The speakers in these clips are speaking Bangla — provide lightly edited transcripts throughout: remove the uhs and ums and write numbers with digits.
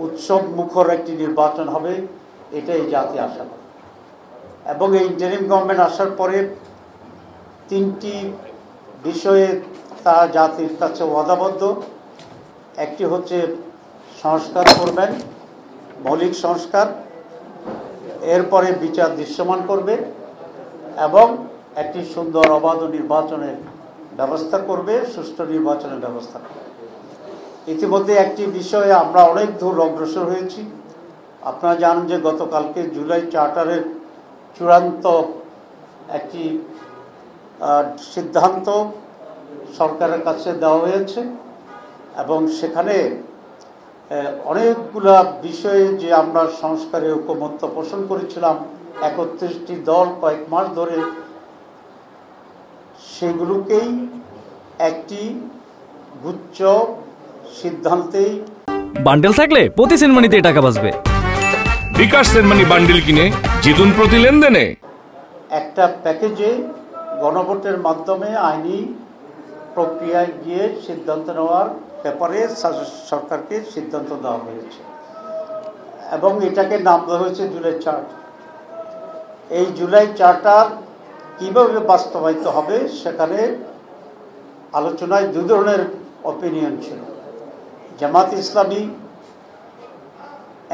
উৎসব মুখর একটি নির্বাচন হবে, এটাই জাতি আশা করে। এবং এই ইন্টারিম গভর্নমেন্ট আসার পরে 3টি বিষয়ে তা জাতির কাছে ওয়াদাবদ্ধ। একটি হচ্ছে সংস্কার করবেন, মৌলিক সংস্কার, এরপরে বিচার দৃশ্যমান করবে এবং একটি সুন্দর অবাধ নির্বাচনের ব্যবস্থা করবে, সুষ্ঠু নির্বাচনের ব্যবস্থা করবে। ইতিমধ্যে একটি বিষয়ে আমরা অনেক দূর অগ্রসর হয়েছি। আপনারা জানেন যে গতকালকে জুলাই চার্টারের চূড়ান্ত একটি সিদ্ধান্ত সরকারের কাছে দেওয়া হয়েছে এবং সেখানে অনেকগুলা বিষয়ে যে আমরা সংস্কারে ঐকমত্য পোষণ করেছিলাম 31টি দল কয়েক মাস ধরে, সেগুলোকেই একটি গুচ্ছ সিদ্ধান্তেই বান্ডেল থাকলে প্রতি সেনমানিতে টাকা বাঁচবে। বিকাশ সেনমানি বান্ডেল কিনে জিতুন প্রতি লেনদেনে। একটা প্যাকেজে গণভোটের মাধ্যমে আইনি প্রক্রিয়ায় গিয়ে সিদ্ধান্ত নেওয়ার ব্যাপারে সরকারকে সিদ্ধান্ত দেওয়া হয়েছে এবং এটাকে নাম দেওয়া হয়েছে জুলাই চার্টার। এই জুলাই চার্টার কীভাবে বাস্তবায়িত হবে সেখানে আলোচনায় 2 ধরনের অপিনিয়ন ছিল। জামাত ইসলামী,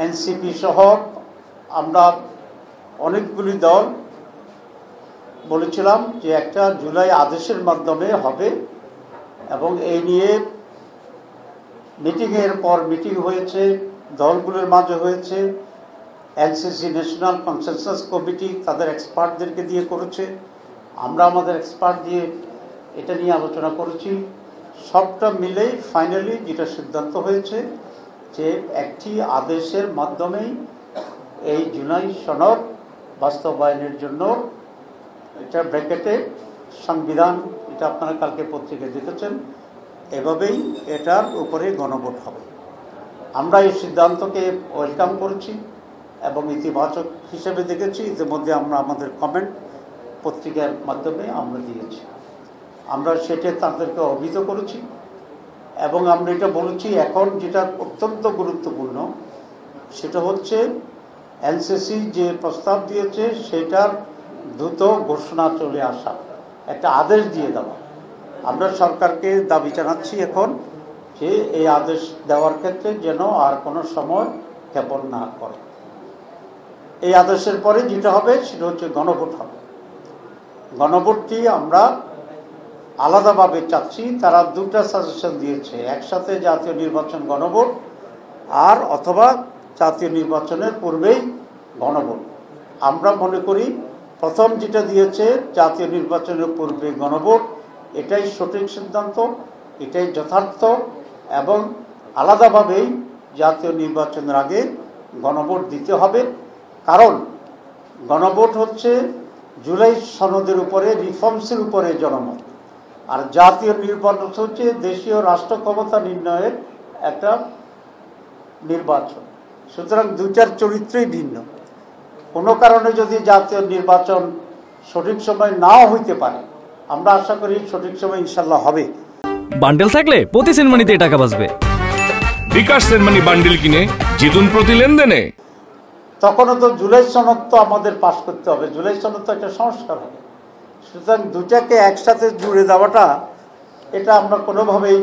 এনসিপি সহ আমরা অনেকগুলি দল বলেছিলাম যে একটা জুলাই আদেশের মাধ্যমে হবে এবং এই নিয়ে মিটিংয়ের পর মিটিং হয়েছে, দলগুলোর মাঝে হয়েছে। এনসিসি ন্যাশনাল কনসেনসাস কমিটি তাদের এক্সপার্টদেরকে দিয়ে করেছে, আমরা আমাদের এক্সপার্ট দিয়ে এটা নিয়ে আলোচনা করেছি। সবটা মিলেই ফাইনালি যেটা সিদ্ধান্ত হয়েছে যে একটি আদেশের মাধ্যমেই এই জুলাই সনদ বাস্তবায়নের জন্য, এটা ব্র্যাকেটে সংবিধান, এটা আপনারা কালকে পত্রিকায় দেখেছেন, এভাবেই এটার উপরে গণভোট হবে। আমরা এই সিদ্ধান্তকে ওয়েলকাম করেছি এবং ইতিবাচক হিসেবে দেখেছি। ইতিমধ্যে আমরা আমাদের কমেন্ট পত্রিকার মাধ্যমে আমরা দিয়েছি, আমরা সেটা তাদেরকে অবহিত করেছি এবং আমরা এটা বলেছি এখন যেটা অত্যন্ত গুরুত্বপূর্ণ সেটা হচ্ছে এনসিসি যে প্রস্তাব দিয়েছে সেটার দ্রুত ঘোষণা চলে আসা, একটা আদেশ দিয়ে দেওয়া। আমরা সরকারকে দাবি জানাচ্ছি এখন যে এই আদেশ দেওয়ার ক্ষেত্রে যেন আর কোনো সময় ক্ষেপণ না করে। এই আদেশের পরে যেটা হবে সেটা হচ্ছে গণভোট হবে। গণভোটটি আমরা আলাদাভাবে চাচ্ছি। তারা 2টা সাজেশন দিয়েছে, একসাথে জাতীয় নির্বাচন গণভোট আর অথবা জাতীয় নির্বাচনের পূর্বেই গণভোট। আমরা মনে করি প্রথম যেটা দিয়েছে জাতীয় নির্বাচনের পূর্বে গণভোট, এটাই সঠিক সিদ্ধান্ত, এটাই যথার্থ এবং আলাদাভাবেই জাতীয় নির্বাচনের আগে গণভোট দিতে হবে। কারণ গণভোট হচ্ছে জুলাই সনদের উপরে, রিফর্মসের উপরে জনমত, আর জাতীয় নির্বাচন হচ্ছে দেশীয় রাষ্ট্র ক্ষমতা নির্ণয়ের একটা নির্বাচন। সুতরাং 2টার চরিত্রই ভিন্ন। কোনো কারণে যদি জাতীয় নির্বাচন সঠিক সময় নাও হইতে পারে, আমরা আশা করি সঠিক সময় ইনশাল্লাহ হবে। বান্ডেল থাকলে প্রতি সেনমানিতে টাকা বাঁচবে। বিকাশ সেনমানি বান্ডেল কিনে জিতুন প্রতি লেনদেনে। তখনও তো জুলাই সনদ তো আমাদের পাস করতে হবে, জুলাই সনদ তো একটা সংস্কার হবে। সুতরাং 2টাকে একসাথে জুড়ে দেওয়াটা এটা আমরা কোনোভাবেই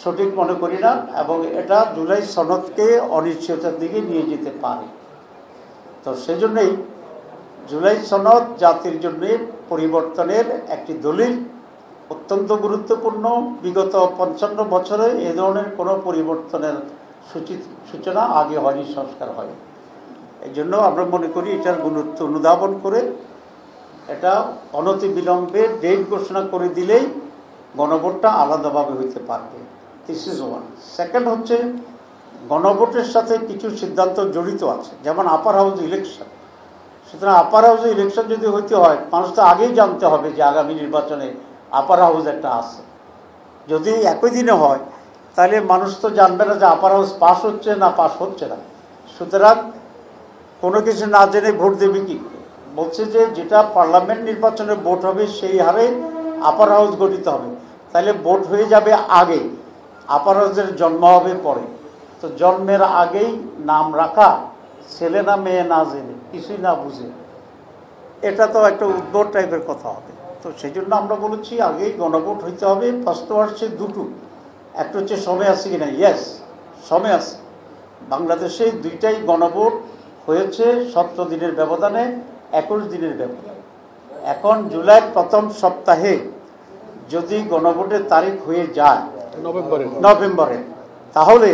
সঠিক মনে করি না এবং এটা জুলাই সনদকে অনিশ্চয়তার দিকে নিয়ে যেতে পারে। তো সেজন্যই জুলাই সনদ জাতির জন্য পরিবর্তনের একটি দলিল, অত্যন্ত গুরুত্বপূর্ণ। বিগত 55 বছরে এ ধরনের কোনো পরিবর্তনের সূচনা আগে হয়নি, সংস্কার হয়নি। এই জন্য আমরা মনে করি এটার গুরুত্ব অনুধাবন করে এটা অনতিবিলম্বে ডেট ঘোষণা করে দিলেই গণভোটটা আলাদাভাবে হইতে পারবে। This is one. সেকেন্ড হচ্ছে গণভোটের সাথে কিছু সিদ্ধান্ত জড়িত আছে, যেমন আপার হাউস ইলেকশন। সুতরাং আপার হাউসে ইলেকশন যদি হইতে হয়, মানুষ তো আগেই জানতে হবে যে আগামী নির্বাচনে আপার হাউস একটা আছে। যদি একই দিনে হয় তাহলে মানুষ তো জানবে না যে আপার হাউস পাস হচ্ছে না পাস হচ্ছে না। সুতরাং কোনো কিছু না জেনে ভোট দেবে কি? বলছে যে যেটা পার্লামেন্ট নির্বাচনে ভোট হবে সেই হারে আপার হাউস গঠিত হবে, তাহলে ভোট হয়ে যাবে আগে, আপার হাউসের জন্ম হবে পরে। তো তো জন্মের আগেই নাম রাখা, ছেলে না মেয়ে না জেনে, কিছুই না বুঝে, এটা তো একটা উদ্ভট টাইপের কথা হবে। তো সেই জন্য আমরা বলেছি আগেই গণভোট হইতে হবে। প্রশ্ন আসছে দুটো, একটা হচ্ছে সময় আছে কিনা। ইয়েস, সময় আছে। বাংলাদেশে দুইটাই গণভোট হয়েছে 17 দিনের ব্যবধানে, 21 দিনের ব্যবধানে। এখন জুলাইয়ের প্রথম সপ্তাহে যদি গণভোটের তারিখ হয়ে যায় নভেম্বরে, তাহলে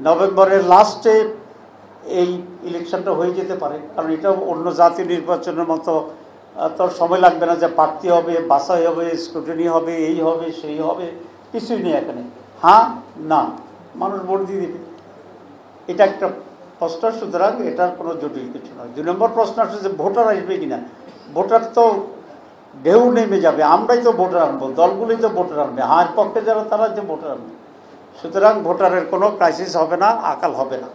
নভেম্বরের লাস্টে এই ইলেকশনটা হয়ে যেতে পারে। কারণ এটা অন্য জাতীয় নির্বাচনের মতো তোর সময় লাগবে না যে প্রার্থী হবে, বাছাই হবে, স্ক্রুটিনি হবে, এই হবে সেই হবে, কিছুই নেই এখানে। হ্যাঁ না, মানুষ ভোট দিয়ে দেবে, এটা একটা প্রশ্ন। সুতরাং এটার কোনো জটিল কিছু নয়। 2 নম্বর প্রশ্ন আসছে যে ভোটার আসবে কিনা। ভোটার তো ঢেউ নেমে যাবে, আমরাই তো ভোটার আনবো, দলগুলোই তো ভোটার আনবে। হ্যাঁ, পক্ষে যারা তারা যে ভোটার আনবে। সুতরাং ভোটারের কোনো ক্রাইসিস হবে না, আকাল হবে না।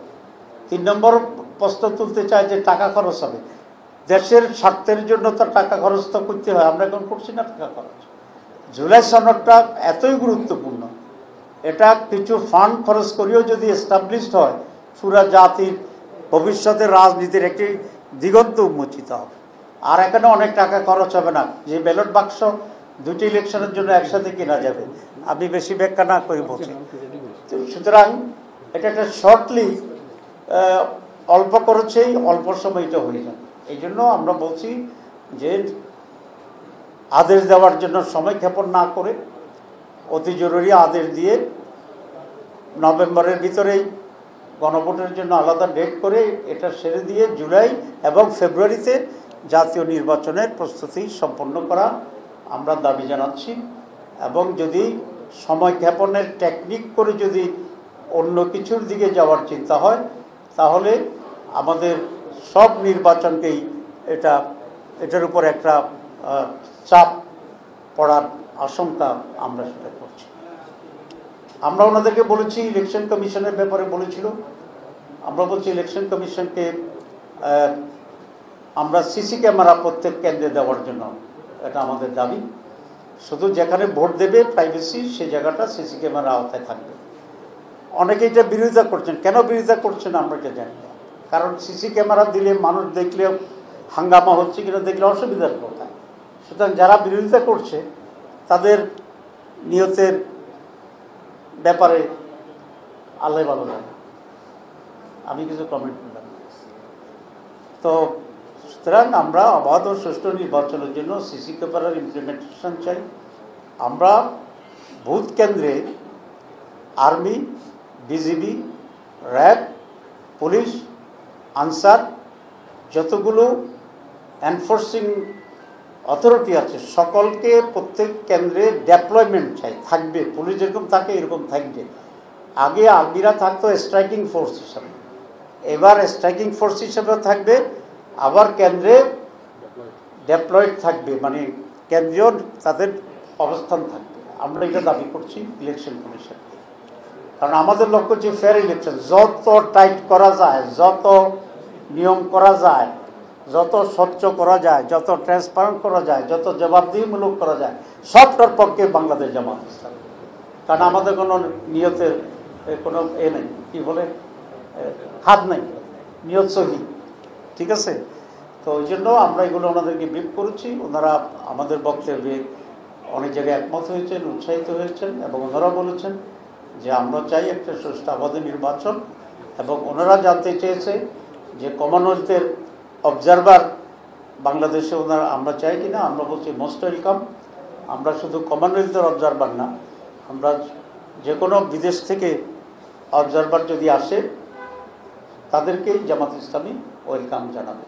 3 নম্বর প্রশ্ন তুলতে চায় যে টাকা খরচ হবে। দেশের স্বার্থের জন্য তো টাকা খরচ তো করতে হয়, আমরা এখন করছি না টাকা খরচ। জুলাই সনদটা এতই গুরুত্বপূর্ণ, এটা কিছু ফান্ড খরচ করেও যদি এস্টাবলিশড হয়, পুরা জাতির ভবিষ্যতের রাজনীতির একটি দিগন্ত উন্মোচিত হবে। আর এখানে অনেক টাকা খরচ হবে না। যে ব্যালট বাক্স 2টি ইলেকশনের জন্য একসাথে কেনা যাবে, আমি বেশি ব্যাখ্যা না করে বলছি। সুতরাং এটা একটা শর্টলি অল্প খরচেই অল্প সময়টা হয়ে যাবে। এই জন্য আমরা বলছি যে আদেশ দেওয়ার জন্য সময় ক্ষেপণ না করে অতি জরুরি আদেশ দিয়ে নভেম্বরের ভিতরেই গণভোটের জন্য আলাদা ডেট করে এটা সেরে দিয়ে জুলাই এবং ফেব্রুয়ারিতে জাতীয় নির্বাচনের প্রস্তুতি সম্পন্ন করা আমরা দাবি জানাচ্ছি। এবং যদি সময় ক্ষেপণের টেকনিক করে যদি অন্য কিছুর দিকে যাওয়ার চিন্তা হয়, তাহলে আমাদের সব নির্বাচনকেই এটার উপর একটা চাপ পড়ার আশঙ্কা আমরা সেটা করছি। আমরা ওনাদেরকে বলেছি, ইলেকশন কমিশনের ব্যাপারে বলেছিল, আমরা বলছি ইলেকশন কমিশনকে আমরা সিসি ক্যামেরা প্রত্যেক কেন্দ্রে দেওয়ার জন্য, এটা আমাদের দাবি। শুধু যেখানে ভোট দেবে প্রাইভেসি, সেই জায়গাটা সিসি ক্যামেরা আওতায় থাকবে। অনেকে এটা বিরোধিতা করছেন, কেন বিরোধিতা করছেন আমরা এটা জানি না। কারণ সিসি ক্যামেরা দিলে মানুষ দেখলে হাঙ্গামা হচ্ছে কিনা দেখলে অসুবিধার কথা। সুতরাং যারা বিরোধিতা করছে তাদের নিয়তের ব্যাপারে আল্লাহ ভালো জানে, আমি কিছু কমেন্ট করলাম। তো সুতরাং আমরা অবাধ ও সুষ্ঠু নির্বাচনের জন্য সিসি ক্যামেরার ইমপ্লিমেন্টেশন চাই। আমরা বুথ কেন্দ্রে army, BGB, RAB, police, answer, যতগুলো এনফোর্সিং অথরিটি আছে সকলকে প্রত্যেক কেন্দ্রে ডেপ্লয়মেন্ট চাই, থাকবে। পুলিশ যেরকম থাকে এরকম থাকবে। আগে আর্মিরা থাকতো স্ট্রাইকিং ফোর্স হিসাবে, এবার স্ট্রাইকিং ফোর্স হিসাবে থাকবে, আবার কেন্দ্রে ডেপ্লয়েড থাকবে, মানে কেন্দ্রীয় তাদের অবস্থান থাকবে। আমরা এটা দাবি করছি ইলেকশন কমিশন। কারণ আমাদের লক্ষ্য হচ্ছে ফেয়ার ইলেকশন। যত টাইট করা যায়, যত নিয়ম করা যায়, যত স্বচ্ছ করা যায়, যত ট্রান্সপারেন্ট করা যায়, যত জবাবদিহিমূলক করা যায়, সবটার পক্ষে বাংলাদেশ জামাত ইসলামী। কারণ আমাদের কোনো নিয়তের কোনো নেই, কী বলে, খাদ নেই, নিয়ত সহি, ঠিক আছে। তো ওই জন্য আমরা এগুলো ওনাদেরকে ব্রিফ করেছি। ওনারা আমাদের বক্তব্যে অনেক জায়গায় একমত হয়েছেন, উৎসাহিত হয়েছেন, এবং ওনারা বলেছেন যে আমরা চাই একটা সুষ্ঠু অবাধ নির্বাচন। এবং ওনারা জানতে চেয়েছে যে কমনওয়েলথের অবজারভার বাংলাদেশে ওনারা আমরা চাই কিনা। আমরা বলছি মোস্ট ওয়েলকাম। আমরা শুধু কমনওয়েলথের অবজারভার না, আমরা যে কোনো বিদেশ থেকে অবজারভার যদি আসে তাদেরকেই জামাত ইসলামী ওয়েলকাম জানাবে।